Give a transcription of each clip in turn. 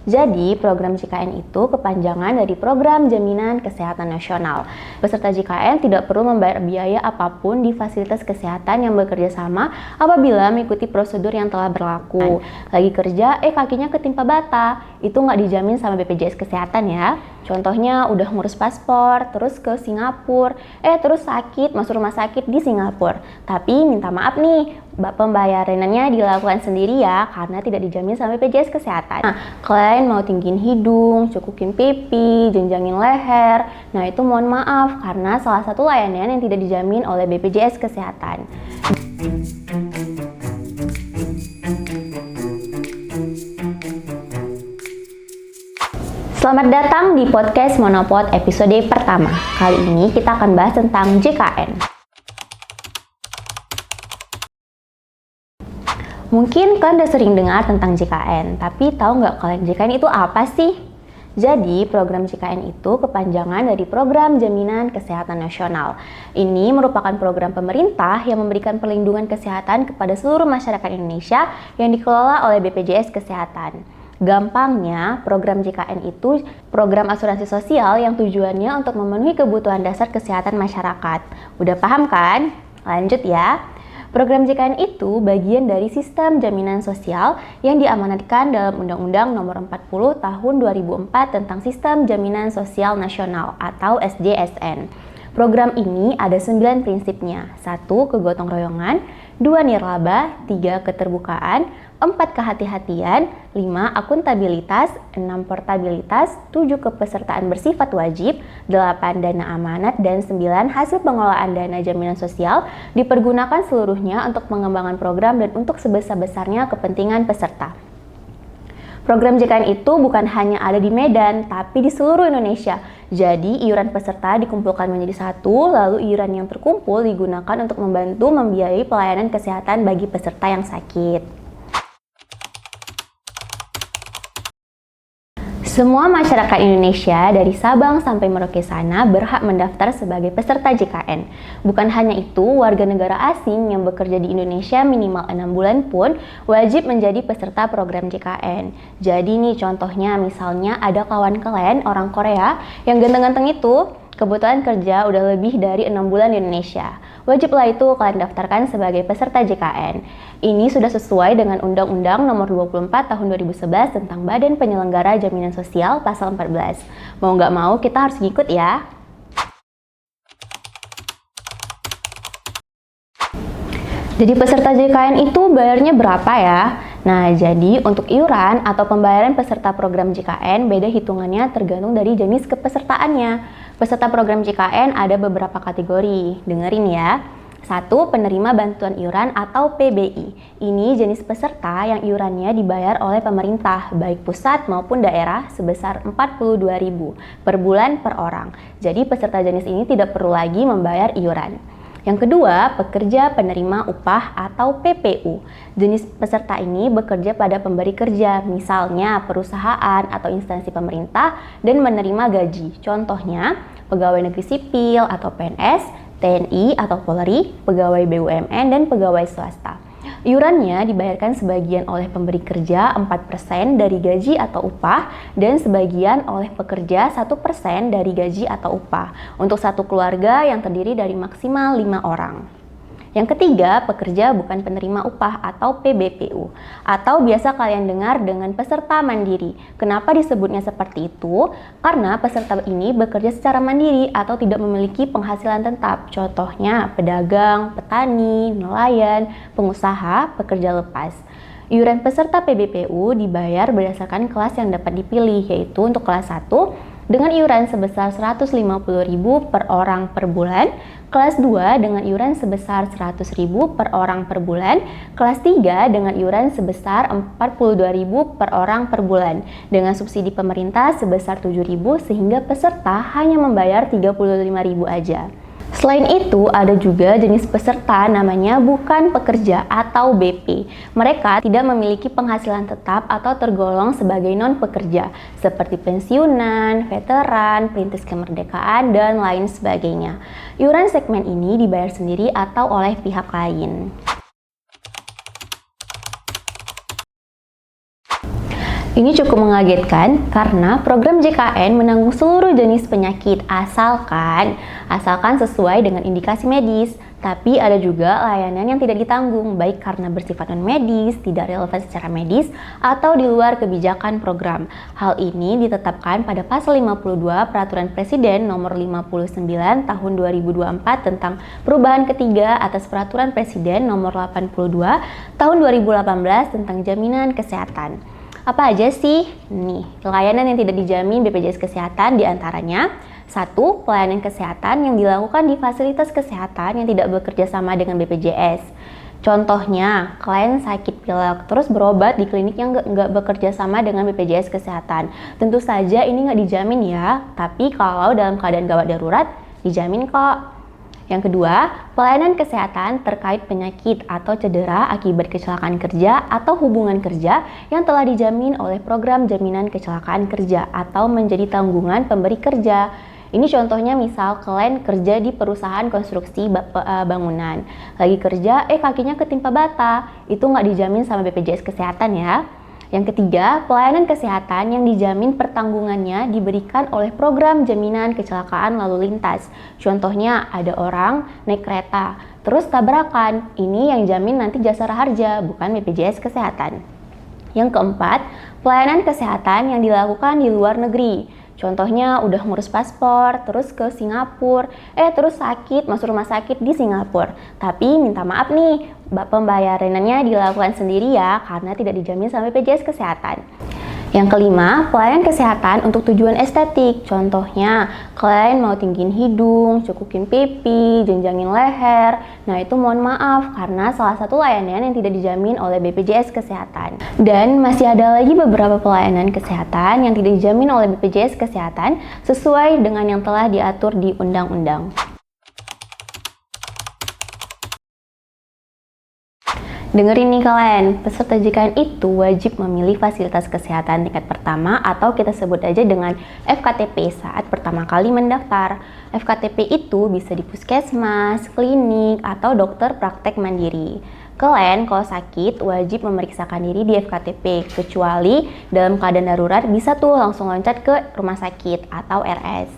Jadi, program JKN itu kepanjangan dari Program Jaminan Kesehatan Nasional. Peserta JKN tidak perlu membayar biaya apapun di fasilitas kesehatan yang bekerja sama apabila mengikuti prosedur yang telah berlaku. Lagi kerja, kakinya ketimpa bata, itu nggak dijamin sama BPJS Kesehatan ya. Contohnya udah ngurus paspor, terus ke Singapura, terus sakit, masuk rumah sakit di Singapura. Tapi minta maaf nih, pembayarannya dilakukan sendiri ya, karena tidak dijamin sama BPJS Kesehatan. Nah, kalian mau tinggiin hidung, cukukin pipi, jenjangin leher, nah itu mohon maaf, karena salah satu layanan yang tidak dijamin oleh BPJS Kesehatan. Selamat datang di podcast Monopod episode pertama. Kali ini kita akan bahas tentang JKN. Mungkin kalian udah sering dengar tentang JKN, tapi tahu nggak kalian JKN itu apa sih? Jadi, program JKN itu kepanjangan dari Program Jaminan Kesehatan Nasional. Ini merupakan program pemerintah yang memberikan perlindungan kesehatan kepada seluruh masyarakat Indonesia yang dikelola oleh BPJS Kesehatan. Gampangnya, program JKN itu program asuransi sosial yang tujuannya untuk memenuhi kebutuhan dasar kesehatan masyarakat. Udah paham kan? Lanjut ya. Program JKN itu bagian dari sistem jaminan sosial yang diamanatkan dalam Undang-Undang Nomor 40 Tahun 2004 tentang Sistem Jaminan Sosial Nasional atau SJSN. Program ini ada 9 prinsipnya. 1. Kegotong royongan, 2. Nirlaba, 3. Keterbukaan, 4. Kehati-hatian, 5. Akuntabilitas, 6. Portabilitas, 7. Kepesertaan bersifat wajib, 8. Dana amanat, dan 9. Hasil pengelolaan dana jaminan sosial dipergunakan seluruhnya untuk mengembangkan program dan untuk sebesar-besarnya kepentingan peserta. Program JKN itu bukan hanya ada di Medan, tapi di seluruh Indonesia. Jadi, iuran peserta dikumpulkan menjadi satu, lalu iuran yang terkumpul digunakan untuk membantu membiayai pelayanan kesehatan bagi peserta yang sakit. Semua masyarakat Indonesia dari Sabang sampai Merauke sana berhak mendaftar sebagai peserta JKN. Bukan hanya itu, warga negara asing yang bekerja di Indonesia minimal 6 bulan pun wajib menjadi peserta program JKN. Jadi nih contohnya, misalnya ada kawan kalian orang Korea yang ganteng-ganteng itu, kebutuhan kerja udah lebih dari 6 bulan di Indonesia. Wajiblah itu kalian daftarkan sebagai peserta JKN. Ini sudah sesuai dengan Undang-Undang Nomor 24 Tahun 2011 tentang Badan Penyelenggara Jaminan Sosial Pasal 14. Mau nggak mau kita harus ngikut ya. Jadi peserta JKN itu bayarnya berapa ya? Nah, jadi untuk iuran atau pembayaran peserta program JKN beda hitungannya tergantung dari jenis kepesertaannya. Peserta program JKN ada beberapa kategori. Dengerin ya. 1. Penerima bantuan iuran atau PBI. Ini jenis peserta yang iurannya dibayar oleh pemerintah, baik pusat maupun daerah sebesar Rp42.000 per bulan per orang. Jadi peserta jenis ini tidak perlu lagi membayar iuran. Yang kedua, pekerja penerima upah atau PPU. Jenis peserta ini bekerja pada pemberi kerja, misalnya perusahaan atau instansi pemerintah dan menerima gaji. Contohnya, pegawai negeri sipil atau PNS, TNI atau Polri, pegawai BUMN, dan pegawai swasta. Iurannya dibayarkan sebagian oleh pemberi kerja 4% dari gaji atau upah dan sebagian oleh pekerja 1% dari gaji atau upah untuk satu keluarga yang terdiri dari maksimal 5 orang. Yang ketiga, pekerja bukan penerima upah atau PBPU atau biasa kalian dengar dengan peserta mandiri. Kenapa disebutnya seperti itu? Karena peserta ini bekerja secara mandiri atau tidak memiliki penghasilan tetap. Contohnya pedagang, petani, nelayan, pengusaha, pekerja lepas. Iuran peserta PBPU dibayar berdasarkan kelas yang dapat dipilih, yaitu untuk kelas 1 dengan iuran sebesar Rp150.000 per orang per bulan, kelas 2 dengan iuran sebesar Rp100.000 per orang per bulan, kelas 3 dengan iuran sebesar Rp42.000 per orang per bulan, dengan subsidi pemerintah sebesar Rp7.000 sehingga peserta hanya membayar Rp35.000 aja. Selain itu, ada juga jenis peserta namanya bukan pekerja atau BP. Mereka tidak memiliki penghasilan tetap atau tergolong sebagai non-pekerja, seperti pensiunan, veteran, perintis kemerdekaan, dan lain sebagainya. Iuran segmen ini dibayar sendiri atau oleh pihak lain. Ini cukup mengagetkan karena program JKN menanggung seluruh jenis penyakit asalkan sesuai dengan indikasi medis. Tapi ada juga layanan yang tidak ditanggung baik karena bersifat non-medis, tidak relevan secara medis, atau di luar kebijakan program. Hal ini ditetapkan pada pasal 52 Peraturan Presiden Nomor 59 Tahun 2024 tentang perubahan ketiga atas Peraturan Presiden Nomor 82 Tahun 2018 tentang jaminan kesehatan. Apa aja sih? Nih, layanan yang tidak dijamin BPJS Kesehatan diantaranya 1. Pelayanan kesehatan yang dilakukan di fasilitas kesehatan yang tidak bekerja sama dengan BPJS. Contohnya, klien sakit pilek terus berobat di klinik yang nggak bekerja sama dengan BPJS Kesehatan. Tentu saja ini nggak dijamin ya, tapi kalau dalam keadaan gawat darurat, dijamin kok. Yang kedua, pelayanan kesehatan terkait penyakit atau cedera akibat kecelakaan kerja atau hubungan kerja yang telah dijamin oleh program jaminan kecelakaan kerja atau menjadi tanggungan pemberi kerja. Ini contohnya misal klien kerja di perusahaan konstruksi bangunan. Lagi kerja, kakinya ketimpa bata. Itu nggak dijamin sama BPJS Kesehatan ya. Yang ketiga, pelayanan kesehatan yang dijamin pertanggungannya diberikan oleh program jaminan kecelakaan lalu lintas. Contohnya, ada orang naik kereta, terus tabrakan. Ini yang jamin nanti Jasara Harja, bukan BPJS Kesehatan. Yang keempat, pelayanan kesehatan yang dilakukan di luar negeri. Contohnya udah ngurus paspor, terus ke Singapura, terus sakit, masuk rumah sakit di Singapura. Tapi minta maaf nih, pembayarannya dilakukan sendiri ya, karena tidak dijamin sama BPJS Kesehatan. Yang kelima, pelayanan kesehatan untuk tujuan estetik. Contohnya, klien mau tinggiin hidung, cukukin pipi, jenjangin leher. Nah, itu mohon maaf karena salah satu layanan yang tidak dijamin oleh BPJS Kesehatan. Dan masih ada lagi beberapa pelayanan kesehatan yang tidak dijamin oleh BPJS Kesehatan sesuai dengan yang telah diatur di undang-undang. Dengerin nih kalian, peserta JKN itu wajib memilih fasilitas kesehatan tingkat pertama atau kita sebut aja dengan FKTP saat pertama kali mendaftar. FKTP itu bisa di puskesmas, klinik, atau dokter praktek mandiri. Kalian kalau sakit wajib memeriksakan diri di FKTP, kecuali dalam keadaan darurat bisa tuh langsung loncat ke rumah sakit atau RS.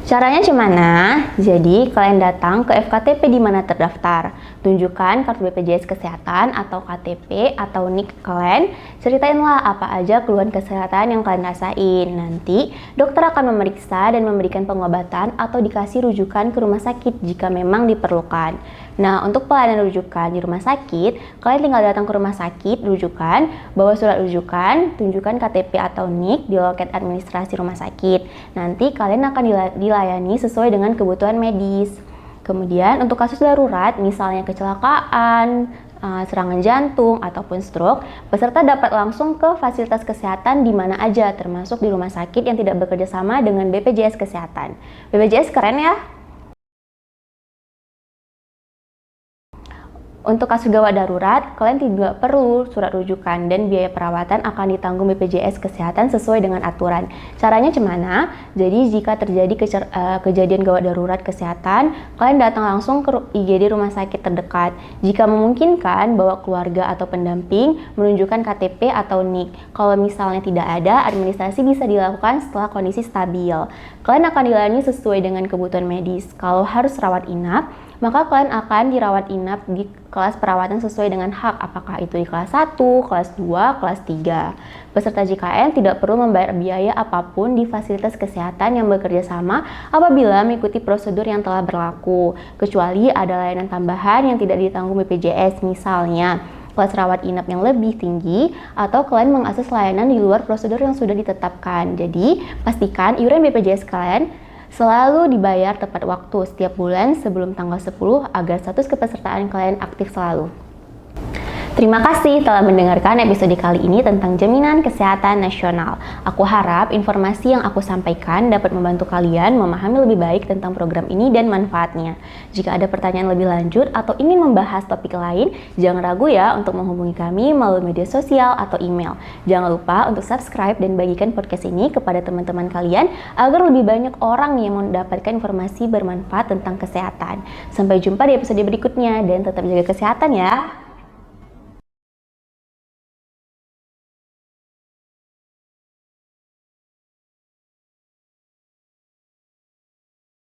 Caranya gimana? Jadi kalian datang ke FKTP di mana terdaftar, tunjukkan kartu BPJS Kesehatan atau KTP atau NIK kalian, ceritainlah apa aja keluhan kesehatan yang kalian rasain. Nanti dokter akan memeriksa dan memberikan pengobatan atau dikasih rujukan ke rumah sakit jika memang diperlukan. Nah, untuk pelayanan rujukan di rumah sakit, kalian tinggal datang ke rumah sakit rujukan, bawa surat rujukan, tunjukkan KTP atau NIK di loket administrasi rumah sakit. Nanti kalian akan dilayani sesuai dengan kebutuhan medis. Kemudian untuk kasus darurat, misalnya kecelakaan, serangan jantung, ataupun stroke, peserta dapat langsung ke fasilitas kesehatan di mana aja, termasuk di rumah sakit yang tidak bekerja sama dengan BPJS Kesehatan. BPJS keren ya! Untuk kasus gawat darurat, kalian tidak perlu surat rujukan dan biaya perawatan akan ditanggung BPJS Kesehatan sesuai dengan aturan. Caranya gimana? Jadi jika terjadi kejadian gawat darurat kesehatan, kalian datang langsung ke IGD rumah sakit terdekat. Jika memungkinkan, bawa keluarga atau pendamping menunjukkan KTP atau NIK. Kalau misalnya tidak ada, administrasi bisa dilakukan setelah kondisi stabil. Kalian akan dilayani sesuai dengan kebutuhan medis. Kalau harus rawat inap, maka kalian akan dirawat inap di kelas perawatan sesuai dengan hak, apakah itu di kelas 1, kelas 2, kelas 3. Peserta JKN tidak perlu membayar biaya apapun di fasilitas kesehatan yang bekerja sama apabila mengikuti prosedur yang telah berlaku, kecuali ada layanan tambahan yang tidak ditanggung BPJS, misalnya kelas rawat inap yang lebih tinggi, atau kalian mengakses layanan di luar prosedur yang sudah ditetapkan. Jadi, pastikan iuran BPJS kalian selalu dibayar tepat waktu setiap bulan sebelum tanggal 10 agar status kepesertaan kalian aktif selalu. Terima kasih telah mendengarkan episode kali ini tentang Jaminan Kesehatan Nasional. Aku harap informasi yang aku sampaikan dapat membantu kalian memahami lebih baik tentang program ini dan manfaatnya. Jika ada pertanyaan lebih lanjut atau ingin membahas topik lain, jangan ragu ya untuk menghubungi kami melalui media sosial atau email. Jangan lupa untuk subscribe dan bagikan podcast ini kepada teman-teman kalian agar lebih banyak orang yang mendapatkan informasi bermanfaat tentang kesehatan. Sampai jumpa di episode berikutnya dan tetap jaga kesehatan ya.